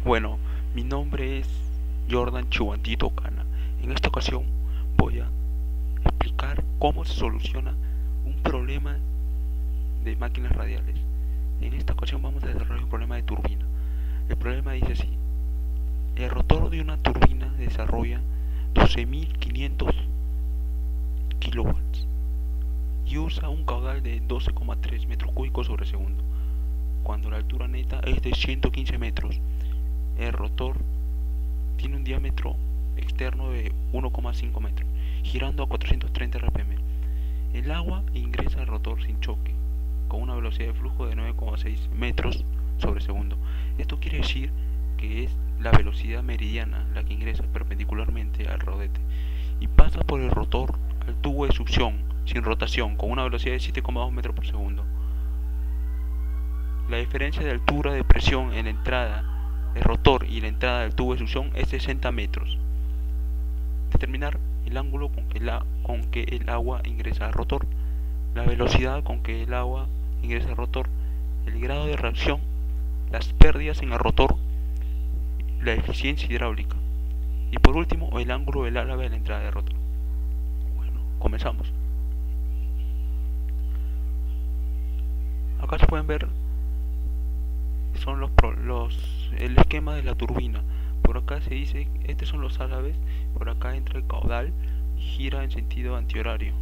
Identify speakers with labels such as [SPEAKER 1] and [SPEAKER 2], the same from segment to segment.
[SPEAKER 1] Bueno, mi nombre es Jordan Chihuantito Cana. En esta ocasión voy a explicar cómo se soluciona un problema de máquinas radiales. En esta ocasión vamos a desarrollar un problema de turbina. El problema dice así: el rotor de una turbina desarrolla 12.500 kilowatts y usa un caudal de 12,3 metros cúbicos sobre segundo, cuando la altura neta es de 115 metros. El rotor tiene un diámetro externo de 1,5 metros, girando a 430 rpm. El agua ingresa al rotor sin choque, con una velocidad de flujo de 9,6 metros sobre segundo. Esto quiere decir que es la velocidad meridiana la que ingresa perpendicularmente al rodete y pasa por el rotor al tubo de succión sin rotación con una velocidad de 7,2 metros por segundo. La diferencia de altura de presión en la entrada del rotor y la entrada del tubo de succión es 60 metros. Determinar el ángulo con que el agua ingresa al rotor, la velocidad con que el agua ingresa al rotor, el grado de reacción, las pérdidas en el rotor, la eficiencia hidráulica y por último el ángulo del álava de la entrada del rotor. Bueno, comenzamos. Acá se pueden ver son el esquema de la turbina. Por acá se dice estos son los álabes, por acá entra el caudal y gira en sentido antihorario.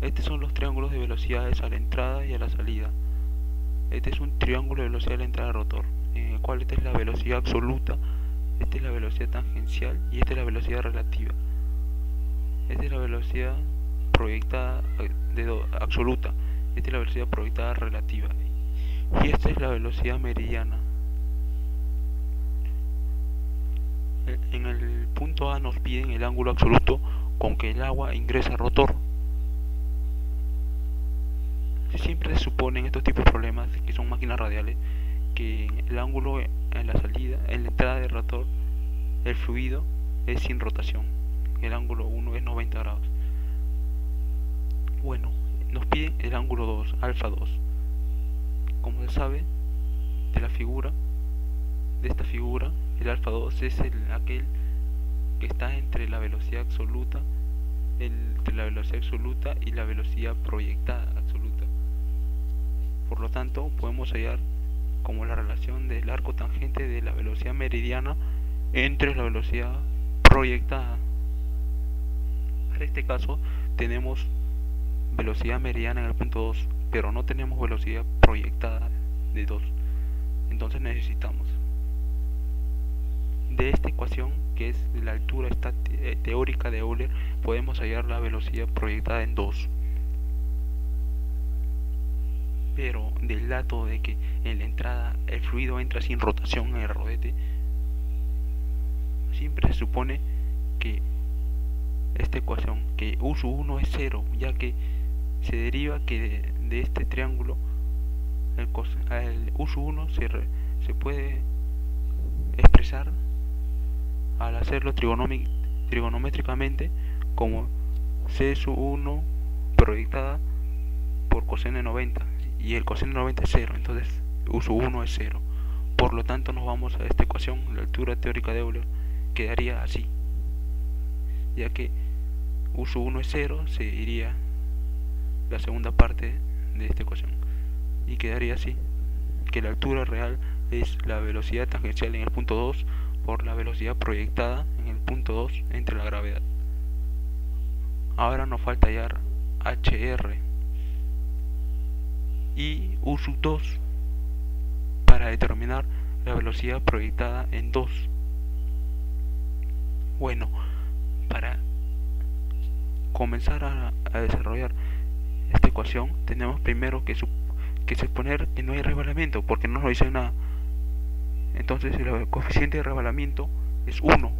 [SPEAKER 1] Estos son los triángulos de velocidades a la entrada y a la salida. Este es un triángulo de velocidad a la entrada del rotor, en el cual esta es la velocidad absoluta, esta es la velocidad tangencial y esta es la velocidad relativa. Esta es la velocidad proyectada absoluta, esta es la velocidad proyectada relativa y esta es la velocidad meridiana. En el punto A nos piden el ángulo absoluto con que el agua ingresa al rotor. Siempre se supone en estos tipos de problemas, que son máquinas radiales, que el ángulo en la salida, en la entrada del rotor, el fluido es sin rotación. El ángulo 1 es 90 grados. Bueno, nos piden el ángulo 2, alfa 2. Como se sabe de la figura, de esta figura, el alfa 2 es aquel que está entre la velocidad absoluta, entre la velocidad absoluta y la velocidad proyectada absoluta. Por lo tanto, podemos hallar como la relación del arco tangente de la velocidad meridiana entre la velocidad proyectada. En este caso tenemos velocidad meridiana en el punto 2, pero no tenemos velocidad proyectada de 2. Entonces necesitamos de esta ecuación, que es la altura teórica de Euler, podemos hallar la velocidad proyectada en 2. Pero del dato de que en la entrada el fluido entra sin rotación en el rodete, siempre se supone que esta ecuación, que U sub 1 es 0, ya que se deriva que de este triángulo el U sub 1 se puede expresar al hacerlo trigonométricamente como C sub 1 proyectada por coseno de 90, y el coseno de 90 es 0, entonces U sub 1 es 0. Por lo tanto nos vamos a esta ecuación, la altura teórica de Euler quedaría así, ya que U sub 1 es 0, se iría la segunda parte de esta ecuación y quedaría así, que la altura real es la velocidad tangencial en el punto 2 por la velocidad proyectada en el punto 2 entre la gravedad. Ahora nos falta hallar HR y U sub 2 para determinar la velocidad proyectada en 2. Bueno, para comenzar a desarrollar esta ecuación tenemos primero que suponer que no hay resbalamiento, porque no nos dice nada. Entonces el coeficiente de resbalamiento es 1.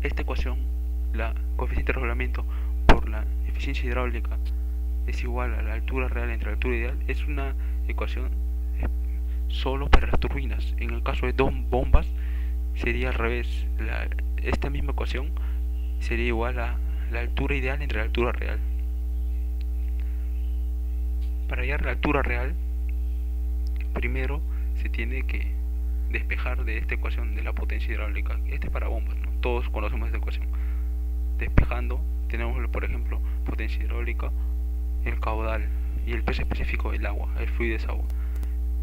[SPEAKER 1] Esta ecuación, la coeficiente de resbalamiento por la eficiencia hidráulica es igual a la altura real entre la altura ideal, es una ecuación solo para las turbinas. En el caso de dos bombas sería al revés, esta misma ecuación sería igual a la altura ideal entre la altura real. Para hallar la altura real, primero se tiene que despejar de esta ecuación de la potencia hidráulica. Este es para bombas, ¿no? Todos conocemos esta ecuación. Despejando, tenemos por ejemplo potencia hidráulica, el caudal y el peso específico del agua, el fluido es agua.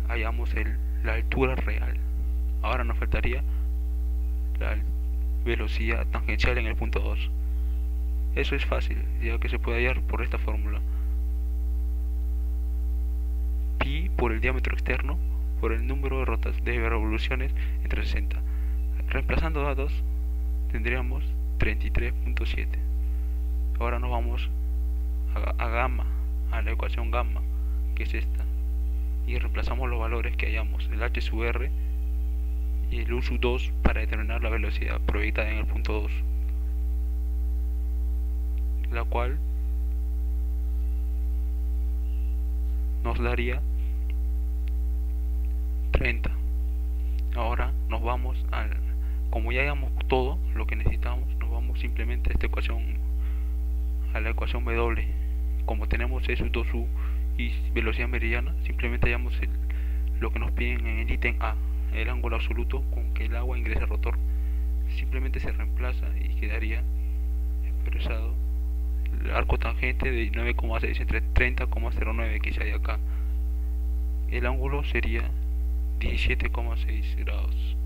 [SPEAKER 1] Hallamos la altura real. Ahora nos faltaría la velocidad tangencial en el punto 2. Eso es fácil, ya que se puede hallar por esta fórmula. Pi por el diámetro externo por el número de revoluciones entre 60. Reemplazando datos tendríamos 33.7. Ahora nos vamos a gamma, a la ecuación gamma, que es esta, y reemplazamos los valores que hallamos, el h sub r y el u sub 2 para determinar la velocidad proyectada en el punto 2, la cual nos daría 30. Ahora nos vamos como ya hayamos todo lo que necesitamos, nos vamos simplemente a esta ecuación, a la ecuación W. Como tenemos S 2U y velocidad meridiana, simplemente hallamos lo que nos piden en el ítem A, el ángulo absoluto con que el agua ingresa al rotor. Simplemente se reemplaza y quedaría expresado el arco tangente de 9,6 entre 30,09 que hay acá. El ángulo sería 17,6 grados.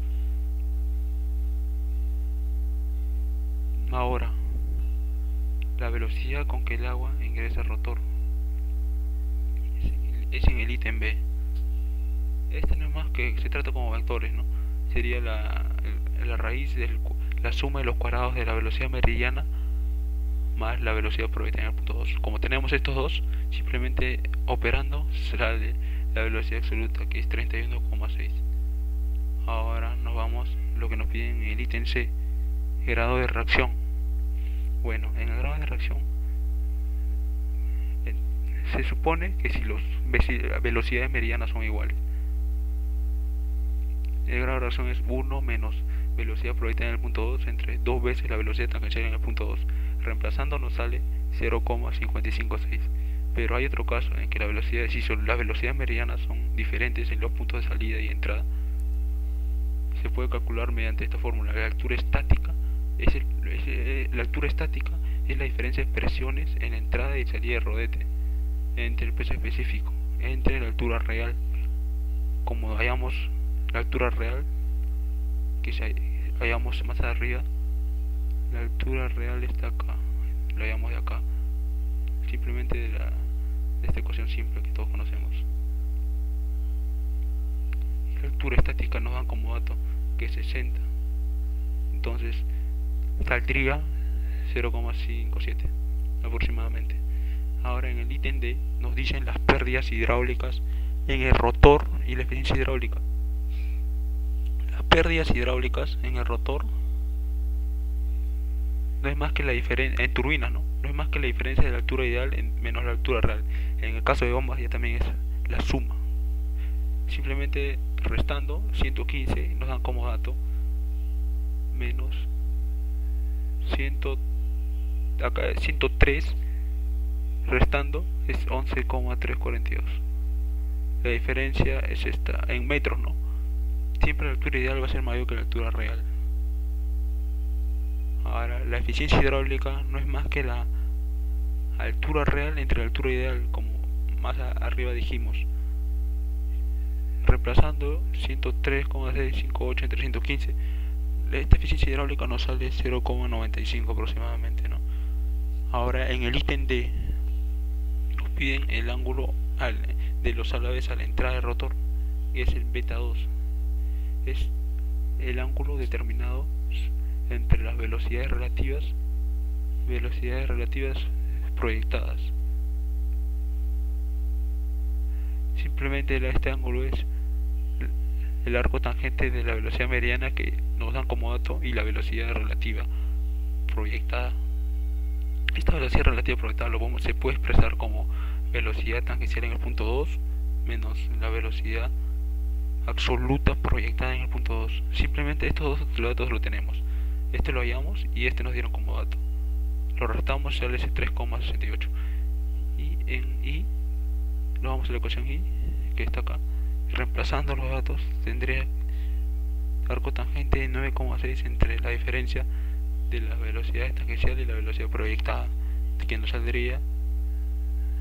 [SPEAKER 1] Ahora, la velocidad con que el agua ingresa al rotor es en el ítem B. Este no es más que se trata como vectores, ¿no? Sería la raíz de la suma de los cuadrados de la velocidad meridiana más la velocidad proyectada en el punto 2. Como tenemos estos dos, simplemente operando sale la velocidad absoluta, que es 31,6. Ahora nos vamos lo que nos piden en el ítem C, grado de reacción. Bueno, en el grado de reacción se supone que si las velocidades meridianas son iguales, el grado de reacción es 1 menos velocidad proyectada en el punto 2 entre 2 veces la velocidad tangencial en el punto 2. Reemplazando nos sale 0,556. Pero hay otro caso en que las velocidades meridianas son diferentes en los puntos de salida y entrada. Se puede calcular mediante esta fórmula. La altura estática es la diferencia de presiones en la entrada y salida del rodete entre el peso específico, entre la altura real. Como hallamos la altura real, que hallamos más arriba, la altura real está acá, lo hallamos de acá, simplemente de esta ecuación simple que todos conocemos. La altura estática nos dan como dato que es 60, entonces saldría 0,57 aproximadamente. Ahora en el ítem D nos dicen las pérdidas hidráulicas en el rotor y la eficiencia hidráulica. Las pérdidas hidráulicas en el rotor no es más que la diferencia en turbinas, no es más que la diferencia de la altura ideal menos la altura real. En el caso de bombas ya también es la suma. Simplemente restando 115 nos dan como dato menos 103, restando es 11,342. La diferencia es esta en metros, ¿no? Siempre la altura ideal va a ser mayor que la altura real. Ahora, la eficiencia hidráulica no es más que la altura real entre la altura ideal, como más arriba dijimos. Reemplazando 103,658 entre 115, esta eficiencia hidráulica nos sale 0,95 aproximadamente, ¿no? Ahora, en el ítem D nos piden el ángulo de los alaves a la entrada del rotor, que es el beta 2. Es el ángulo determinado entre las velocidades relativas proyectadas. Simplemente este ángulo es el arco tangente de la velocidad mediana que nos dan como dato y la velocidad relativa proyectada. Esta velocidad relativa proyectada se puede expresar como velocidad tangencial en el punto 2 menos la velocidad absoluta proyectada en el punto 2. Simplemente estos dos datos lo tenemos. Este lo hallamos y este nos dieron como dato. Lo restamos, sale ese 3,68. Y en I, nos vamos a la ecuación I, que está acá. reemplazando los datos tendría arco tangente de 9,6 entre la diferencia de la velocidad tangencial y la velocidad proyectada, que nos saldría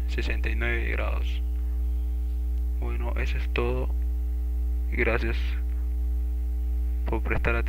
[SPEAKER 1] 69 grados. Bueno, eso es todo. Gracias por prestar atención.